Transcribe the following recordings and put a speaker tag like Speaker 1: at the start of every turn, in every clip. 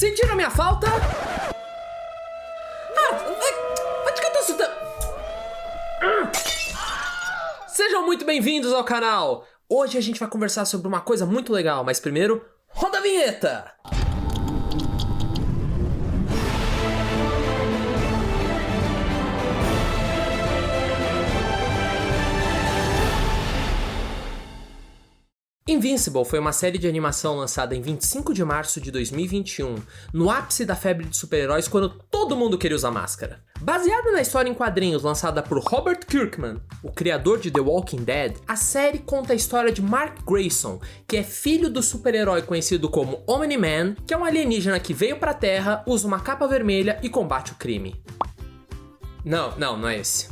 Speaker 1: Sentiram a minha falta? Vai te catar isso. Sejam muito bem-vindos ao canal. Hoje a gente vai conversar sobre uma coisa muito legal, mas primeiro, roda a vinheta! Invincible foi uma série de animação lançada em 25 de março de 2021, no ápice da febre de super-heróis quando todo mundo queria usar máscara. Baseada na história em quadrinhos lançada por Robert Kirkman, o criador de The Walking Dead, a série conta a história de Mark Grayson, que é filho do super-herói conhecido como Omni-Man, que é um alienígena que veio pra Terra, usa uma capa vermelha e combate o crime. Não é esse.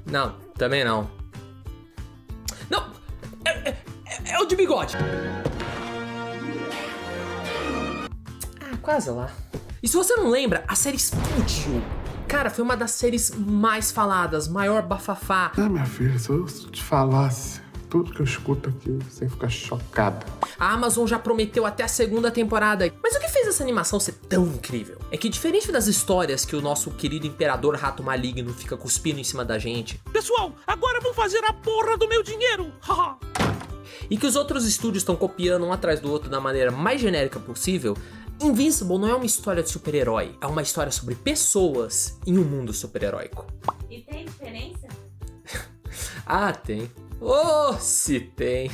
Speaker 1: Não, também não. Não! É o de bigode. Quase lá. E se você não lembra, a série explodiu. Cara, foi uma das séries mais faladas, maior bafafá.
Speaker 2: Minha filha, se eu te falasse tudo que eu escuto aqui, você fica chocada.
Speaker 1: A Amazon já prometeu até a segunda temporada. Mas o que fez essa animação ser tão incrível? É que diferente das histórias que o nosso querido imperador rato maligno fica cuspindo em cima da gente.
Speaker 3: Pessoal, agora vão fazer a porra do meu dinheiro. Haha.
Speaker 1: E que os outros estúdios estão copiando um atrás do outro da maneira mais genérica possível, Invincible não é uma história de super-herói, é uma história sobre pessoas em um mundo super-heróico.
Speaker 4: E tem diferença?
Speaker 1: Tem. Oh, se tem.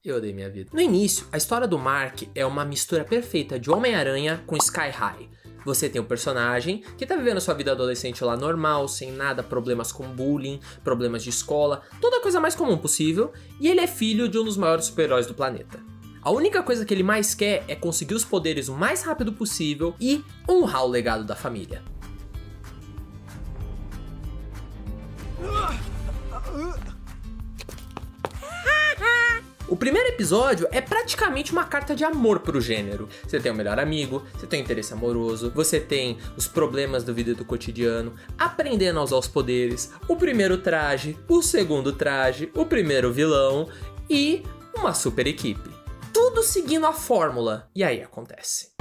Speaker 1: Eu odeio minha vida. No início, a história do Mark é uma mistura perfeita de Homem-Aranha com Sky High. Você tem um personagem que tá vivendo sua vida adolescente lá normal, sem nada, problemas com bullying, problemas de escola, toda a coisa mais comum possível, e ele é filho de um dos maiores super-heróis do planeta. A única coisa que ele mais quer é conseguir os poderes o mais rápido possível e honrar o legado da família. O primeiro episódio é praticamente uma carta de amor pro gênero. Você tem o melhor amigo, você tem o interesse amoroso, você tem os problemas da vida do cotidiano, aprendendo a usar os poderes, o primeiro traje, o segundo traje, o primeiro vilão e uma super equipe. Tudo seguindo a fórmula. E aí acontece.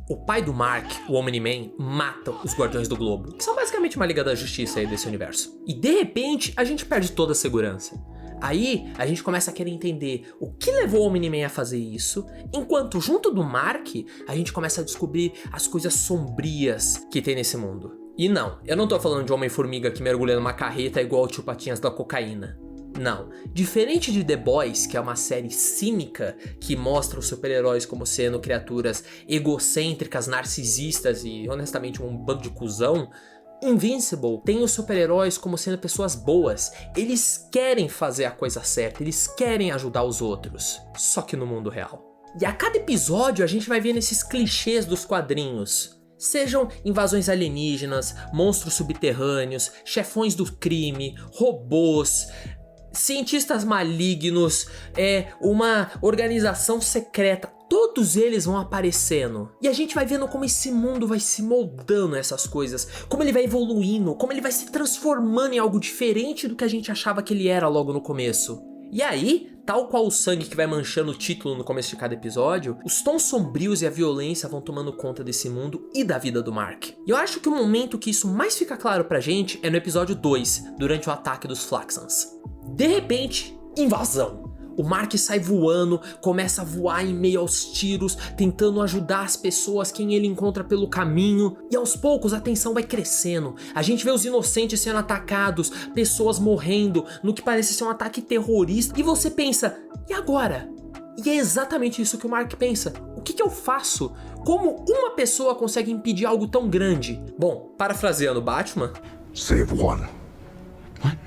Speaker 1: O pai do Mark, o Omni-Man, mata os Guardiões do Globo, que são basicamente uma Liga da Justiça aí desse universo. E de repente, a gente perde toda a segurança. Aí, a gente começa a querer entender o que levou o Omni-Man a fazer isso, enquanto junto do Mark, a gente começa a descobrir as coisas sombrias que tem nesse mundo. E não, eu não tô falando de Homem-Formiga que mergulha numa carreta igual o Tio Patinhas da cocaína. Não, diferente de The Boys, que é uma série cínica que mostra os super-heróis como sendo criaturas egocêntricas, narcisistas e honestamente um bando de cuzão, Invincible tem os super-heróis como sendo pessoas boas. Eles querem fazer a coisa certa, eles querem ajudar os outros, só que no mundo real. E a cada episódio a gente vai vendo esses clichês dos quadrinhos. Sejam invasões alienígenas, monstros subterrâneos, chefões do crime, robôs, cientistas malignos, uma organização secreta, todos eles vão aparecendo. E a gente vai vendo como esse mundo vai se moldando essas coisas, como ele vai evoluindo, como ele vai se transformando em algo diferente do que a gente achava que ele era logo no começo. E aí, tal qual o sangue que vai manchando o título no começo de cada episódio, os tons sombrios e a violência vão tomando conta desse mundo e da vida do Mark. E eu acho que o momento que isso mais fica claro pra gente é no episódio 2, durante o ataque dos Flaxans. De repente, invasão. O Mark sai voando, começa a voar em meio aos tiros, tentando ajudar as pessoas quem ele encontra pelo caminho. E aos poucos a tensão vai crescendo. A gente vê os inocentes sendo atacados, pessoas morrendo, no que parece ser um ataque terrorista. E você pensa, e agora? E é exatamente isso que o Mark pensa. O que eu faço? Como uma pessoa consegue impedir algo tão grande? Bom, parafraseando Batman...
Speaker 2: Save one. What?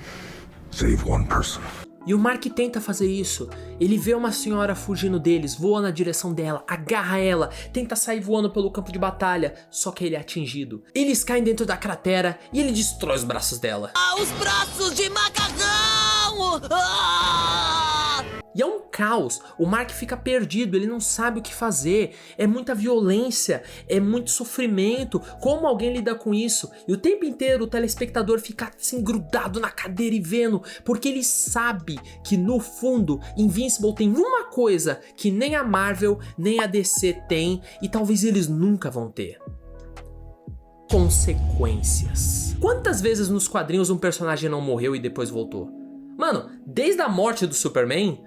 Speaker 2: Save one person.
Speaker 1: E o Mark tenta fazer isso. Ele vê uma senhora fugindo deles, voa na direção dela, agarra ela, tenta sair voando pelo campo de batalha, só que ele é atingido. Eles caem dentro da cratera e ele destrói os braços dela.
Speaker 4: Os braços de macarrão!
Speaker 1: E é um caos. O Mark fica perdido, ele não sabe o que fazer. É muita violência, é muito sofrimento. Como alguém lida com isso? E o tempo inteiro o telespectador fica assim grudado na cadeira e vendo, porque ele sabe que no fundo Invincible tem uma coisa que nem a Marvel nem a DC tem e talvez eles nunca vão ter: consequências. Quantas vezes nos quadrinhos um personagem não morreu e depois voltou? Mano, desde a morte do Superman...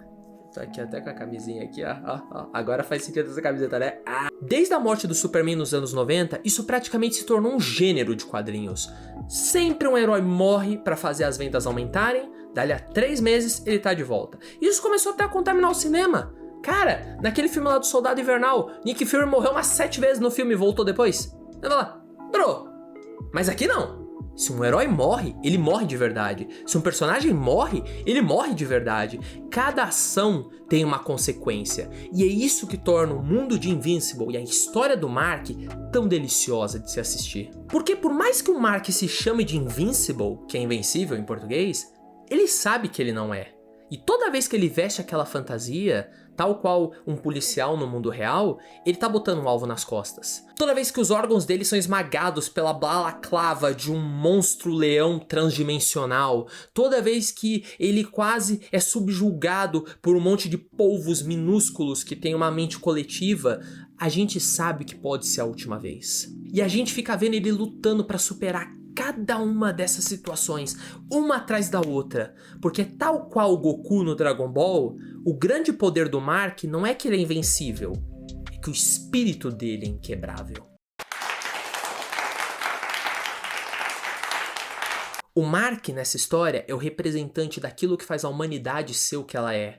Speaker 1: Tô aqui até com a camisinha aqui, ó. Agora faz sentido essa camiseta, né? Desde a morte do Superman nos anos 90, isso praticamente se tornou um gênero de quadrinhos. Sempre um herói morre pra fazer as vendas aumentarem, dali a 3 meses ele tá de volta. Isso começou até a contaminar o cinema. Cara, naquele filme lá do Soldado Invernal, Nick Fury morreu umas 7 vezes no filme e voltou depois. Vai lá, bro, mas aqui não. Se um herói morre, ele morre de verdade. Se um personagem morre, ele morre de verdade. Cada ação tem uma consequência. E é isso que torna o mundo de Invincible e a história do Mark tão deliciosa de se assistir. Porque por mais que o Mark se chame de Invincible, que é invencível em português, ele sabe que ele não é. E toda vez que ele veste aquela fantasia, tal qual um policial no mundo real, ele tá botando um alvo nas costas. Toda vez que os órgãos dele são esmagados pela balaclava de um monstro leão transdimensional, toda vez que ele quase é subjugado por um monte de polvos minúsculos que tem uma mente coletiva, a gente sabe que pode ser a última vez. E a gente fica vendo ele lutando pra superar cada uma dessas situações, uma atrás da outra, porque tal qual o Goku no Dragon Ball, o grande poder do Mark não é que ele é invencível, é que o espírito dele é inquebrável. O Mark nessa história é o representante daquilo que faz a humanidade ser o que ela é.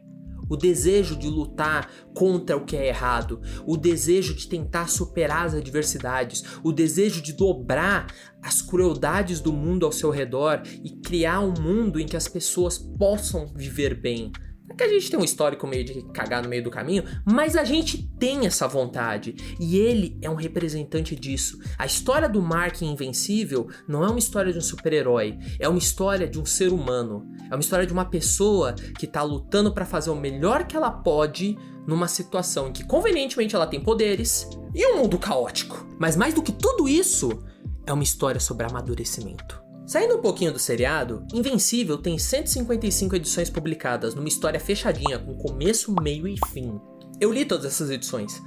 Speaker 1: O desejo de lutar contra o que é errado, o desejo de tentar superar as adversidades, o desejo de dobrar as crueldades do mundo ao seu redor e criar um mundo em que as pessoas possam viver bem. É que a gente tem um histórico meio de cagar no meio do caminho, mas a gente tem essa vontade, e ele é um representante disso. A história do Mark Invencível não é uma história de um super-herói, é uma história de um ser humano, é uma história de uma pessoa que tá lutando pra fazer o melhor que ela pode numa situação em que convenientemente ela tem poderes e um mundo caótico. Mas mais do que tudo isso, é uma história sobre amadurecimento. Saindo um pouquinho do seriado, Invencível tem 155 edições publicadas numa história fechadinha com começo, meio e fim. Eu li todas essas edições.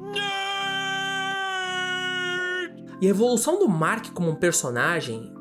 Speaker 1: E a evolução do Mark como um personagem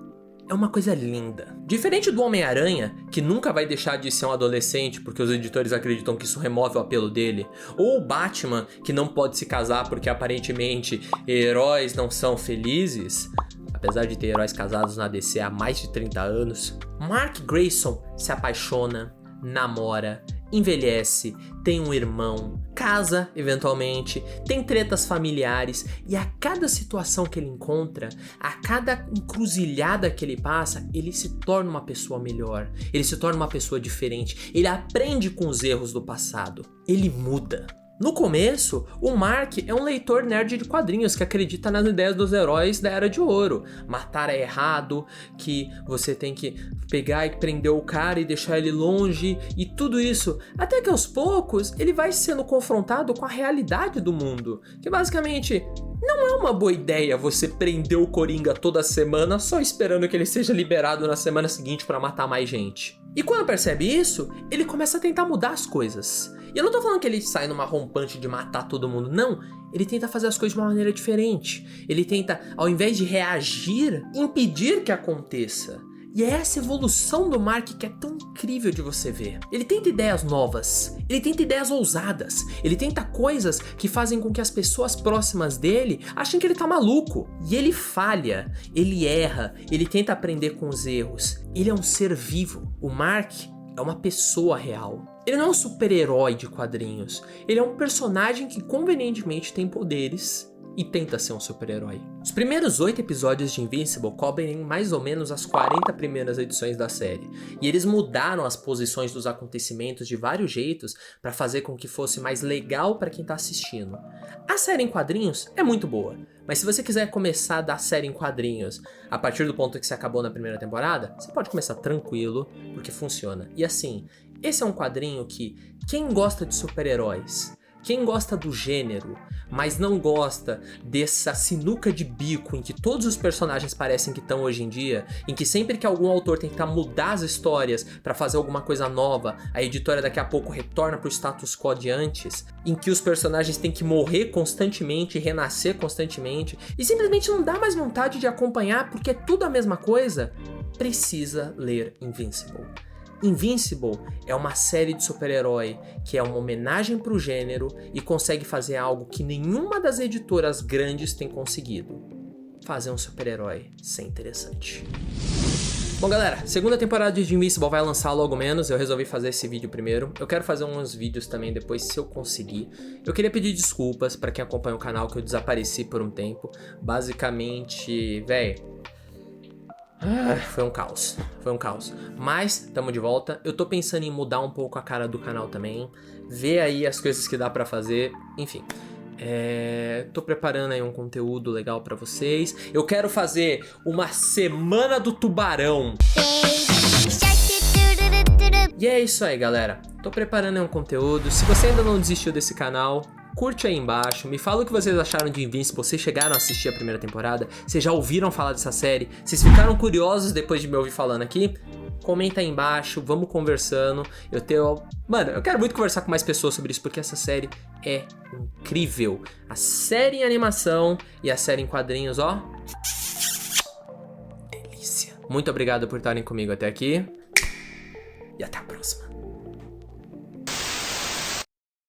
Speaker 1: é uma coisa linda. Diferente do Homem-Aranha, que nunca vai deixar de ser um adolescente porque os editores acreditam que isso remove o apelo dele, ou o Batman, que não pode se casar porque aparentemente heróis não são felizes, apesar de ter heróis casados na DC há mais de 30 anos, Mark Grayson se apaixona, namora, envelhece, tem um irmão, casa eventualmente, tem tretas familiares, e a cada situação que ele encontra, a cada encruzilhada que ele passa, ele se torna uma pessoa melhor, ele se torna uma pessoa diferente, ele aprende com os erros do passado, ele muda. No começo, o Mark é um leitor nerd de quadrinhos que acredita nas ideias dos heróis da Era de Ouro. Matar é errado, que você tem que pegar e prender o cara e deixar ele longe e tudo isso. Até que aos poucos ele vai sendo confrontado com a realidade do mundo. Que basicamente não é uma boa ideia você prender o Coringa toda semana só esperando que ele seja liberado na semana seguinte para matar mais gente. E quando percebe isso, ele começa a tentar mudar as coisas. E eu não tô falando que ele sai numa rompante de matar todo mundo, não. Ele tenta fazer as coisas de uma maneira diferente. Ele tenta, ao invés de reagir, impedir que aconteça. E é essa evolução do Mark que é tão incrível de você ver. Ele tenta ideias novas, ele tenta ideias ousadas, ele tenta coisas que fazem com que as pessoas próximas dele achem que ele tá maluco. E ele falha, ele erra, ele tenta aprender com os erros. Ele é um ser vivo. O Mark é uma pessoa real. Ele não é um super-herói de quadrinhos. Ele é um personagem que convenientemente tem poderes e tenta ser um super-herói. Os primeiros 8 episódios de Invincible cobrem mais ou menos as 40 primeiras edições da série, e eles mudaram as posições dos acontecimentos de vários jeitos para fazer com que fosse mais legal para quem tá assistindo. A série em quadrinhos é muito boa, mas se você quiser começar da série em quadrinhos a partir do ponto que você acabou na primeira temporada, você pode começar tranquilo, porque funciona. E assim, Esse é um quadrinho que quem gosta de super-heróis, quem gosta do gênero, mas não gosta dessa sinuca de bico em que todos os personagens parecem que estão hoje em dia, em que sempre que algum autor tentar mudar as histórias pra fazer alguma coisa nova, a editora daqui a pouco retorna pro status quo de antes, em que os personagens têm que morrer constantemente, renascer constantemente, e simplesmente não dá mais vontade de acompanhar porque é tudo a mesma coisa, precisa ler Invincible. Invincible é uma série de super-herói que é uma homenagem pro gênero e consegue fazer algo que nenhuma das editoras grandes tem conseguido. Fazer um super-herói ser interessante. Bom, galera, segunda temporada de Invincible vai lançar logo menos, eu resolvi fazer esse vídeo primeiro. Eu quero fazer uns vídeos também depois, se eu conseguir. Eu queria pedir desculpas pra quem acompanha o canal, que eu desapareci por um tempo. Basicamente, foi um caos, mas tamo de volta. Eu tô pensando em mudar um pouco a cara do canal também, ver aí as coisas que dá pra fazer, enfim. Tô preparando aí um conteúdo legal pra vocês. Eu quero fazer uma semana do tubarão. E é isso aí, galera. Tô preparando aí um conteúdo. Se você ainda não desistiu desse canal, curte aí embaixo, me fala o que vocês acharam de Invincible. Vocês chegaram a assistir a primeira temporada? Vocês já ouviram falar dessa série? Vocês ficaram curiosos depois de me ouvir falando aqui? Comenta aí embaixo, vamos conversando. Mano, eu quero muito conversar com mais pessoas sobre isso, porque essa série é incrível. A série em animação e a série em quadrinhos, ó. Delícia. Muito obrigado por estarem comigo até aqui. E até a próxima.